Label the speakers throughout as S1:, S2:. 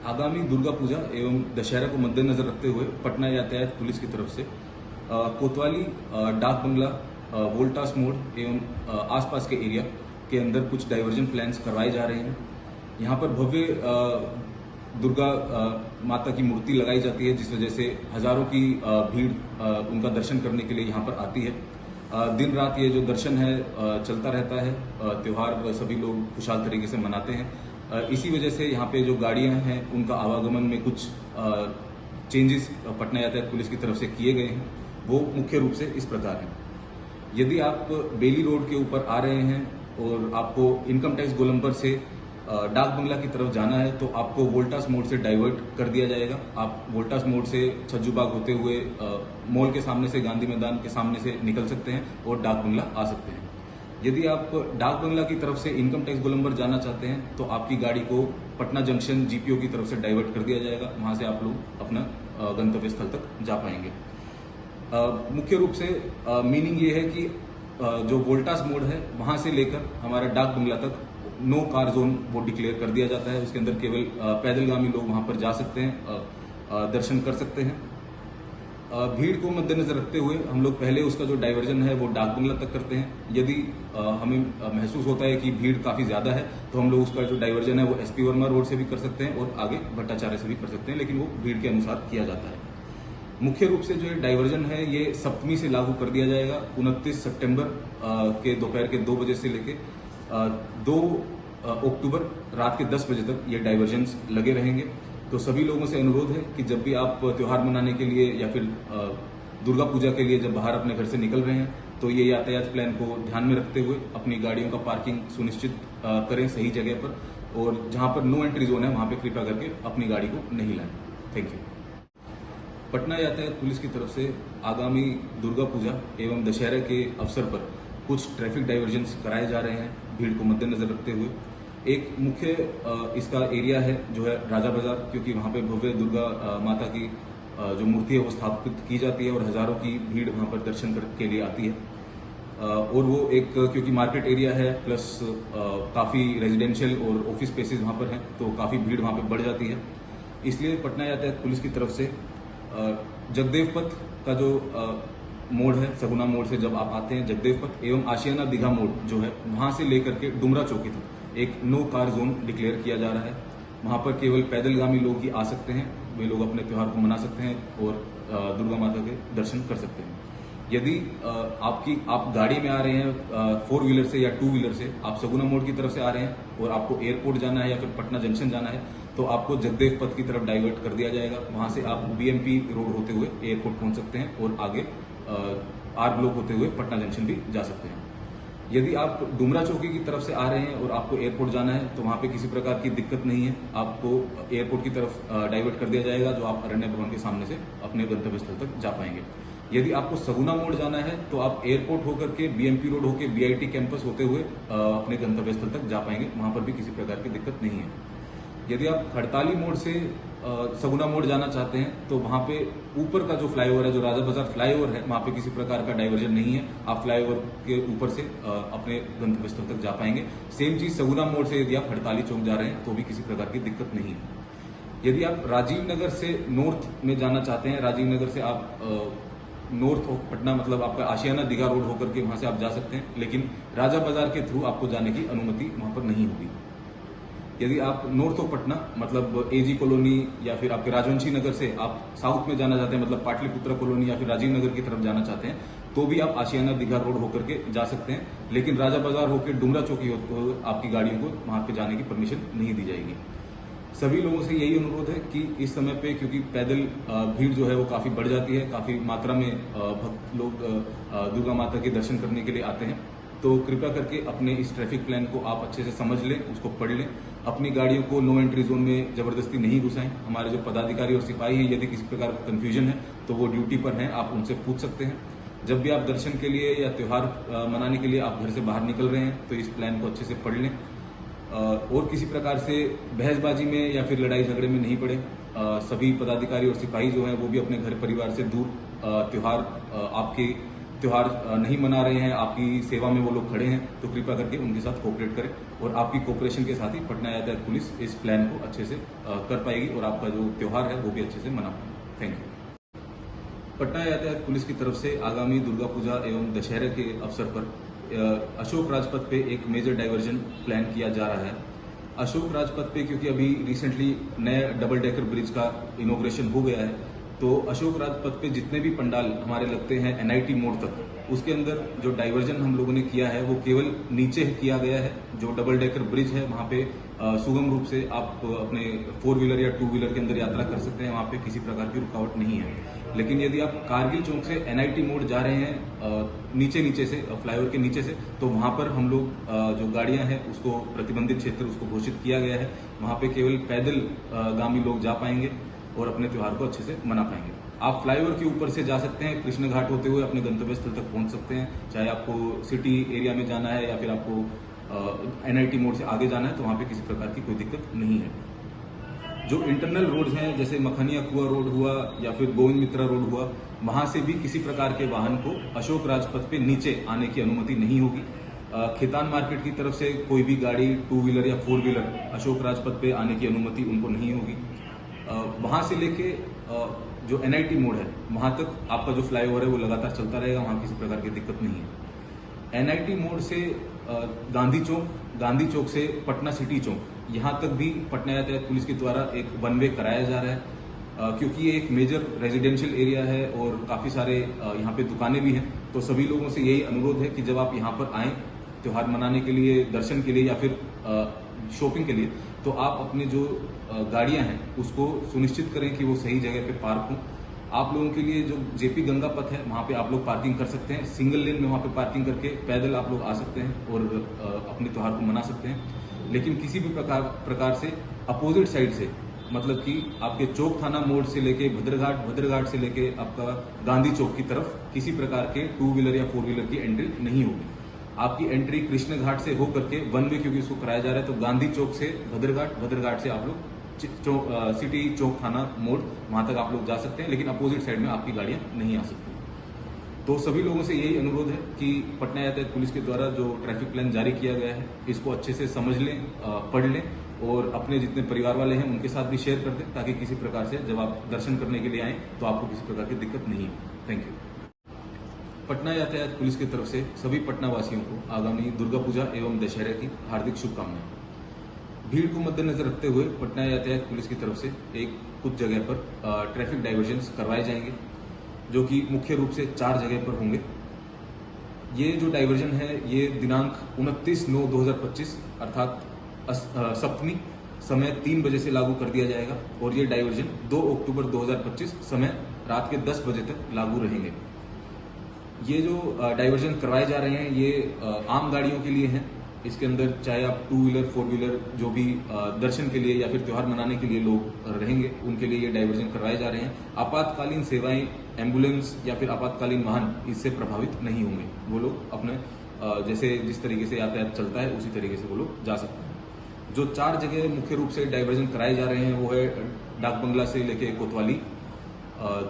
S1: आगामी दुर्गा पूजा एवं दशहरा को मद्देनजर रखते हुए पटना यातायात पुलिस की तरफ से कोतवाली, डाक बंगला, वोल्टास मोड़ एवं आसपास के एरिया के अंदर कुछ डाइवर्जन प्लान्स करवाए जा रहे हैं। यहाँ पर भव्य दुर्गा माता की मूर्ति लगाई जाती है, जिस वजह से हजारों की भीड़ उनका दर्शन करने के लिए यहाँ पर आती है। दिन रात ये जो दर्शन है चलता रहता है। त्योहार सभी लोग खुशहाल तरीके से मनाते हैं। इसी वजह से यहाँ पे जो गाड़ियां हैं उनका आवागमन में कुछ चेंजेस पटना यातायात पुलिस की तरफ से किए गए हैं। वो मुख्य रूप से इस प्रकार हैं। यदि आप बेली रोड के ऊपर आ रहे हैं और आपको इनकम टैक्स गोलंबर से डाक बंगला की तरफ जाना है तो आपको वोल्टास मोड़ से डाइवर्ट कर दिया जाएगा। आप वोल्टास मोड़ से छज्जूबाग होते हुए मॉल के सामने से, गांधी मैदान के सामने से निकल सकते हैं और डाक बंगला आ सकते हैं। यदि आप डाक बंगला की तरफ से इनकम टैक्स गोलंबर जाना चाहते हैं तो आपकी गाड़ी को पटना जंक्शन जीपीओ की तरफ से डाइवर्ट कर दिया जाएगा। वहां से आप लोग अपना गंतव्य स्थल तक जा पाएंगे। मुख्य रूप से मीनिंग ये है कि जो वोल्टास मोड़ है वहां से लेकर हमारा डाक बंगला तक नो कार जोन वो डिक्लेयर कर दिया जाता है। उसके अंदर केवल पैदलगामी लोग वहां पर जा सकते हैं, दर्शन कर सकते हैं। भीड़ को मद्देनजर रखते हुए हम लोग पहले उसका जो डाइवर्जन है वो डाक बंगला तक करते हैं। यदि हमें महसूस होता है कि भीड़ काफी ज्यादा है तो हम लोग उसका जो डाइवर्जन है वो एसपी वर्मा रोड से भी कर सकते हैं और आगे भट्टाचार्य से भी कर सकते हैं, लेकिन वो भीड़ के अनुसार किया जाता है। मुख्य रूप से जो डाइवर्जन है ये सप्तमी से लागू कर दिया जाएगा। 29 सितंबर के दोपहर के 2 बजे से लेके 2 अक्टूबर रात के 10 बजे तक ये डाइवर्जन्स लगे रहेंगे। तो सभी लोगों से अनुरोध है कि जब भी आप त्योहार मनाने के लिए या फिर दुर्गा पूजा के लिए जब बाहर अपने घर से निकल रहे हैं तो ये यातायात प्लान को ध्यान में रखते हुए अपनी गाड़ियों का पार्किंग सुनिश्चित करें सही जगह पर, और जहां पर नो एंट्री जोन है वहां पर कृपया करके अपनी गाड़ी को नहीं लाएं। Thank you. पटना यातायात पुलिस की तरफ से आगामी दुर्गा पूजा एवं दशहरे के अवसर पर कुछ ट्रैफिक डाइवर्जन्स कराए जा रहे हैं भीड़ को मद्देनजर रखते हुए। एक मुख्य इसका एरिया है जो है राजा बाजार, क्योंकि वहां पे भव्य दुर्गा माता की जो मूर्ति है वो स्थापित की जाती है और हजारों की भीड़ वहां पर दर्शन के लिए आती है। और वो एक क्योंकि मार्केट एरिया है प्लस काफी रेजिडेंशियल और ऑफिस स्पेसेस वहां पर हैं तो काफी भीड़ वहां पर बढ़ जाती है। इसलिए पटना यातायात पुलिस की तरफ से जगदेव पथ का जो मोड़ है, सगुना मोड़ से जब आप आते हैं जगदेव पथ एवं आशियाना दीघा मोड़ जो है वहां से लेकर के डुमरा चौकी तक एक नो कार जोन डिक्लेयर किया जा रहा है। वहां पर केवल पैदलगामी लोग ही आ सकते हैं। वे लोग अपने त्योहार को मना सकते हैं और दुर्गा माता के दर्शन कर सकते हैं। यदि आप गाड़ी में आ रहे हैं 4 व्हीलर से या 2 व्हीलर से, आप सगुना मोड़ की तरफ से आ रहे हैं और आपको एयरपोर्ट जाना है या फिर पटना जंक्शन जाना है तो आपको जगदेव पथ की तरफ डाइवर्ट कर दिया जाएगा। वहां से आप बीएमपी रोड होते हुए एयरपोर्ट पहुंच सकते हैं और आगे आर ब्लॉक होते हुए पटना जंक्शन भी जा सकते हैं। यदि आप डुमरा चौकी की तरफ से आ रहे हैं और आपको एयरपोर्ट जाना है तो वहां पे किसी प्रकार की दिक्कत नहीं है। आपको एयरपोर्ट की तरफ डाइवर्ट कर दिया जाएगा जो आप अरण्य भवन के सामने से अपने गंतव्य स्थल तक जा पाएंगे। यदि आपको सगुना मोड़ जाना है तो आप एयरपोर्ट होकर के बीएमपी रोड होकर बीआईटी कैंपस होते हुए अपने गंतव्य स्थल तक जा पाएंगे। वहां पर भी किसी प्रकार की दिक्कत नहीं है। यदि आप हड़ताली मोड़ से सगुना मोड़ जाना चाहते हैं तो वहां पे ऊपर का जो फ्लाईओवर है, जो राजा बाजार फ्लाईओवर है, वहां पे किसी प्रकार का डाइवर्जन नहीं है। आप फ्लाईओवर के ऊपर से अपने गंतव्य स्थल तक जा पाएंगे। सेम चीज सगुना मोड़ से यदि आप हड़ताली चौक जा रहे हैं तो भी किसी प्रकार की दिक्कत नहीं है। यदि आप राजीव नगर से नॉर्थ में जाना चाहते हैं, राजीव नगर से आप नॉर्थ ऑफ पटना मतलब आपका आशियाना दीघा रोड होकर के वहां से आप जा सकते हैं, लेकिन राजा बाजार के थ्रू आपको जाने की अनुमति वहां पर नहीं होगी। यदि आप नॉर्थ ऑफ पटना मतलब एजी कॉलोनी या फिर आपके राजवंशी नगर से आप साउथ में जाना चाहते हैं मतलब पाटलिपुत्र कॉलोनी या फिर राजीव नगर की तरफ जाना चाहते हैं तो भी आप आशियाना दीघा रोड होकर के जा सकते हैं, लेकिन राजा बाजार होकर डुमरा चौकी आपकी गाड़ियों को वहां पे जाने की परमिशन नहीं दी जाएगी। सभी लोगों से यही अनुरोध है कि इस समय पे क्योंकि पैदल भीड़ जो है वो काफी बढ़ जाती है, काफी मात्रा में भक्त लोग दुर्गा माता के दर्शन करने के लिए आते हैं, तो कृपया करके अपने इस ट्रैफिक प्लान को आप अच्छे से समझ लें, उसको पढ़ लें। अपनी गाड़ियों को नो एंट्री जोन में जबरदस्ती नहीं घुसाएं। हमारे जो पदाधिकारी और सिपाही हैं, यदि किसी प्रकार का कंफ्यूजन है तो वो ड्यूटी पर हैं, आप उनसे पूछ सकते हैं। जब भी आप दर्शन के लिए या त्योहार मनाने के लिए आप घर से बाहर निकल रहे हैं तो इस प्लान को अच्छे से पढ़ लें और किसी प्रकार से बहसबाजी में या फिर लड़ाई झगड़े में नहीं पड़े। सभी पदाधिकारी और सिपाही जो हैं वो भी अपने घर परिवार से दूर त्योहार आपके त्यौहार नहीं मना रहे हैं, आपकी सेवा में वो लोग खड़े हैं, तो कृपया करके उनके साथ कोऑपरेट करें और आपकी कोऑपरेशन के साथ ही पटना यातायात पुलिस इस प्लान को अच्छे से कर पाएगी और आपका जो त्यौहार है वो भी अच्छे से मना पाएगी। Thank you. पटना यातायात पुलिस की तरफ से आगामी दुर्गा पूजा एवं दशहरे के अवसर पर अशोक राजपथ पे एक मेजर डाइवर्जन प्लान किया जा रहा है। अशोक राजपथ पे क्योंकि अभी रिसेंटली नए डबल डेकर ब्रिज का इनॉग्रेशन हो गया है, तो अशोक राजपथ पे जितने भी पंडाल हमारे लगते हैं एनआईटी मोड़ तक, उसके अंदर जो डाइवर्जन हम लोगों ने किया है वो केवल नीचे किया गया है। जो डबल डेकर ब्रिज है वहां पे सुगम रूप से आप अपने 4 व्हीलर या 2 व्हीलर के अंदर यात्रा कर सकते हैं, वहां पे किसी प्रकार की रुकावट नहीं है। लेकिन यदि आप कारगिल चौक से एनआईटी मोड़ जा रहे हैं नीचे से फ्लाईओवर के नीचे से, तो वहां पर हम लोग जो गाड़ियां हैं उसको प्रतिबंधित क्षेत्र उसको घोषित किया गया है। वहां पे केवल पैदल गामी लोग जा पाएंगे और अपने त्योहार को अच्छे से मना पाएंगे। आप फ्लाईओवर के ऊपर से जा सकते हैं, कृष्ण घाट होते हुए अपने गंतव्य स्थल तक पहुंच सकते हैं। चाहे आपको सिटी एरिया में जाना है या फिर आपको एनआईटी मोड़ से आगे जाना है, तो वहां पे किसी प्रकार की कोई दिक्कत नहीं है। जो इंटरनल रोड्स हैं जैसे मखनिया कुआ रोड हुआ या फिर गोविंद मित्रा रोड हुआ, वहां से भी किसी प्रकार के वाहन को अशोक राजपथ पे नीचे आने की अनुमति नहीं होगी। खेतान मार्केट की तरफ से कोई भी गाड़ी 2 व्हीलर या 4 व्हीलर अशोक राजपथ पे आने की अनुमति उनको नहीं होगी। वहां से लेके जो एनआईटी मोड़ है वहां तक आपका जो फ्लाईओवर है वो लगातार चलता रहेगा, वहां किसी प्रकार की दिक्कत नहीं है। एनआईटी मोड़ से गांधी चौक से पटना सिटी चौक, यहां तक भी पटना यातायात पुलिस के द्वारा एक वन वे कराया जा रहा है, क्योंकि ये एक मेजर रेजिडेंशियल एरिया है और काफी सारे यहाँ पे दुकानें भी हैं। तो सभी लोगों से यही अनुरोध है कि जब आप यहाँ पर आएं त्योहार मनाने के लिए, दर्शन के लिए या फिर शॉपिंग के लिए, तो आप अपने जो गाड़ियां हैं उसको सुनिश्चित करें कि वो सही जगह पे पार्क हों। आप लोगों के लिए जो जेपी गंगा पथ है वहां पे आप लोग पार्किंग कर सकते हैं, सिंगल लेन में वहां पे पार्किंग करके पैदल आप लोग आ सकते हैं और अपने त्योहार को मना सकते हैं। लेकिन किसी भी प्रकार से अपोजिट साइड से, मतलब कि आपके चौक थाना मोड़ से लेके भद्रघाट से लेके आपका गांधी चौक की तरफ किसी प्रकार के 2 व्हीलर या 4 व्हीलर की एंट्री नहीं होगी। आपकी एंट्री कृष्ण घाट से होकर के वन वे क्योंकि इसको कराया जा रहा है, तो गांधी चौक से भद्रघाट से आप लोग सिटी चौक थाना मोड़ वहां तक आप लोग जा सकते हैं, लेकिन अपोजिट साइड में आपकी गाड़ियां नहीं आ सकती। तो सभी लोगों से यही अनुरोध है कि पटना यातायात पुलिस के द्वारा जो ट्रैफिक प्लान जारी किया गया है इसको अच्छे से समझ लें, पढ़ लें और अपने जितने परिवार वाले हैं उनके साथ भी शेयर कर दें, ताकि किसी प्रकार से जब आप दर्शन करने के लिए आएं तो आपको किसी प्रकार की दिक्कत नहीं हो। Thank you. पटना यातायात पुलिस की तरफ से सभी पटना वासियों को आगामी दुर्गा पूजा एवं दशहरे की हार्दिक शुभकामनाएं। भीड़ को मद्देनजर रखते हुए पटना यातायात पुलिस की तरफ से कुछ जगह पर ट्रैफिक डाइवर्जन्स करवाए जाएंगे, जो कि मुख्य रूप से 4 जगह पर होंगे। ये जो डाइवर्जन है ये दिनांक 29/9/2025 अर्थात सप्तमी समय 3 बजे से लागू कर दिया जाएगा और ये डाइवर्जन 2 अक्टूबर 2025 समय रात के 10 बजे तक लागू रहेंगे। ये जो डाइवर्जन करवाए जा रहे हैं ये आम गाड़ियों के लिए हैं। इसके अंदर चाहे आप 2 व्हीलर 4 व्हीलर जो भी दर्शन के लिए या फिर त्योहार मनाने के लिए लोग रहेंगे उनके लिए ये डाइवर्जन करवाए जा रहे हैं। आपातकालीन सेवाएं, एम्बुलेंस या फिर आपातकालीन वाहन इससे प्रभावित नहीं होंगे। वो लोग अपने जैसे जिस तरीके से यातायात चलता है उसी तरीके से वो लोग जा सकते हैं। जो 4 जगह मुख्य रूप से डाइवर्जन कराए जा रहे हैं वो है डाक बंगला से लेके कोतवाली,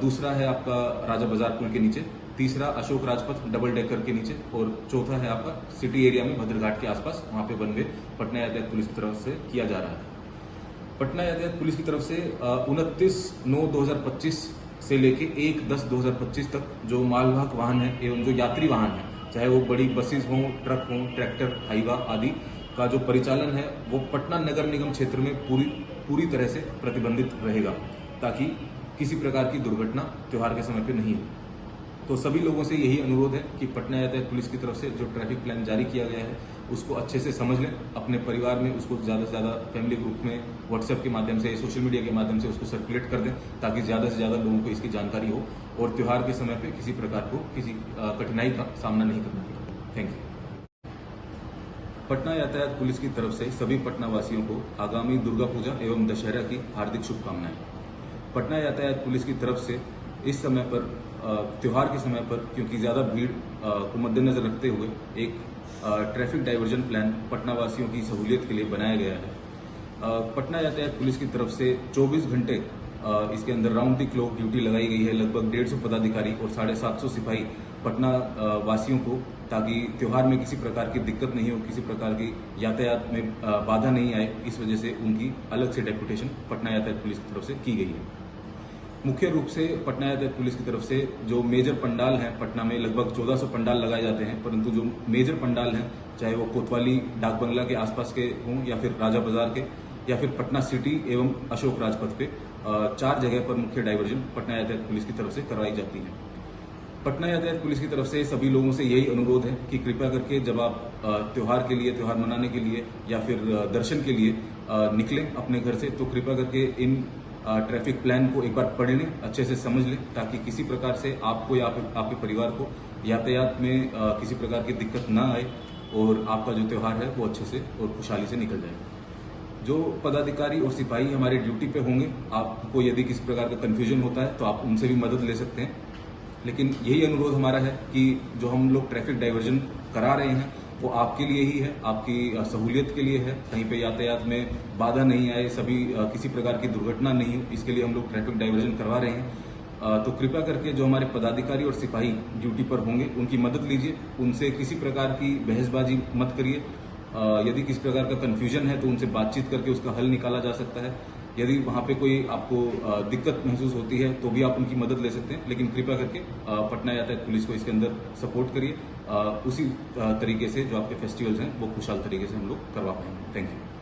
S1: दूसरा है आपका राजा बाजार पुल के नीचे, तीसरा अशोक राजपथ डबल डेकर के नीचे और चौथा है आपका सिटी एरिया में भद्रघाट के आसपास, वहां पे वन वे पटना यातायात पुलिस की तरफ से किया जा रहा है। पटना यातायात पुलिस की तरफ से 29/9/2025 से लेके 1/10/2025 तक जो मालवाहक वाहन है एवं जो यात्री वाहन है, चाहे वो बड़ी बसेस हों, ट्रक हों, ट्रैक्टर, हाईवा आदि का जो परिचालन है वो पटना नगर निगम क्षेत्र में पूरी तरह से प्रतिबंधित रहेगा, ताकि किसी प्रकार की दुर्घटना त्योहार के समय पे नहीं हो। तो सभी लोगों से यही अनुरोध है कि पटना यातायात पुलिस की तरफ से जो ट्रैफिक प्लान जारी किया गया है उसको अच्छे से समझ लें, अपने परिवार में उसको ज़्यादा से ज़्यादा फैमिली ग्रुप में व्हाट्सएप के माध्यम से, सोशल मीडिया के माध्यम से उसको सर्कुलेट कर दें, ताकि ज़्यादा से ज़्यादा लोगों को इसकी जानकारी हो और त्यौहार के समय पर किसी प्रकार को किसी कठिनाई का सामना नहीं करना पड़े। Thank you. पटना यातायात पुलिस की तरफ से सभी पटना वासियों को आगामी दुर्गा पूजा एवं दशहरा की हार्दिक शुभकामनाएं। पटना यातायात पुलिस की तरफ से इस समय पर त्योहार के समय पर क्योंकि ज्यादा भीड़ को मद्देनजर रखते हुए एक ट्रैफिक डाइवर्जन प्लान पटना वासियों की सहूलियत के लिए बनाया गया है। पटना यातायात पुलिस की तरफ से 24 घंटे इसके अंदर राउंड द क्लॉक ड्यूटी लगाई गई है। लगभग 150 पदाधिकारी और 750 सिपाही पटना वासियों को, ताकि त्यौहार में किसी प्रकार की दिक्कत नहीं हो, किसी प्रकार की यातायात में बाधा नहीं आए, इस वजह से उनकी अलग से डेपुटेशन पटना यातायात पुलिस की तरफ से की गई है। मुख्य रूप से पटना यातायात पुलिस की तरफ से जो मेजर पंडाल हैं, पटना में लगभग 1400 पंडाल लगाए जाते हैं, परंतु जो मेजर पंडाल हैं, चाहे वो कोतवाली डाक बंगला के आसपास के हों या फिर राजा बाजार के या फिर पटना सिटी एवं अशोक राजपथ पे 4 जगह पर मुख्य डायवर्जन पटना यातायात पुलिस की तरफ से करवाई जाती है। पटना यातायात पुलिस की तरफ से सभी लोगों से यही अनुरोध है कि कृपया करके जब आप त्यौहार के लिए, त्यौहार मनाने के लिए या फिर दर्शन के लिए निकलें अपने घर से, तो कृपया करके इन ट्रैफिक प्लान को एक बार पढ़ लें, अच्छे से समझ लें, ताकि किसी प्रकार से आपको या आपके परिवार को यातायात में किसी प्रकार की दिक्कत ना आए और आपका जो त्यौहार है वो अच्छे से और खुशहाली से निकल जाए। जो पदाधिकारी और सिपाही हमारे ड्यूटी पे होंगे, आपको यदि किसी प्रकार का कंफ्यूजन होता है तो आप उनसे भी मदद ले सकते हैं, लेकिन यही अनुरोध हमारा है कि जो हम लोग ट्रैफिक डाइवर्जन करा रहे हैं वो आपके लिए ही है, आपकी सहूलियत के लिए है, कहीं पे यातायात में बाधा नहीं आए, सभी किसी प्रकार की दुर्घटना नहीं हो, इसके लिए हम लोग ट्रैफिक डाइवर्जन करवा रहे हैं। तो कृपया करके जो हमारे पदाधिकारी और सिपाही ड्यूटी पर होंगे उनकी मदद लीजिए, उनसे किसी प्रकार की बहसबाजी मत करिए। यदि किसी प्रकार का कन्फ्यूजन है तो उनसे बातचीत करके उसका हल निकाला जा सकता है। यदि वहाँ पे कोई आपको दिक्कत महसूस होती है तो भी आप उनकी मदद ले सकते हैं, लेकिन कृपया करके पटना यातायात पुलिस को इसके अंदर सपोर्ट करिए। उसी तरीके से जो आपके फेस्टिवल्स हैं वो खुशहाल तरीके से हम लोग करवा पाएंगे। Thank you.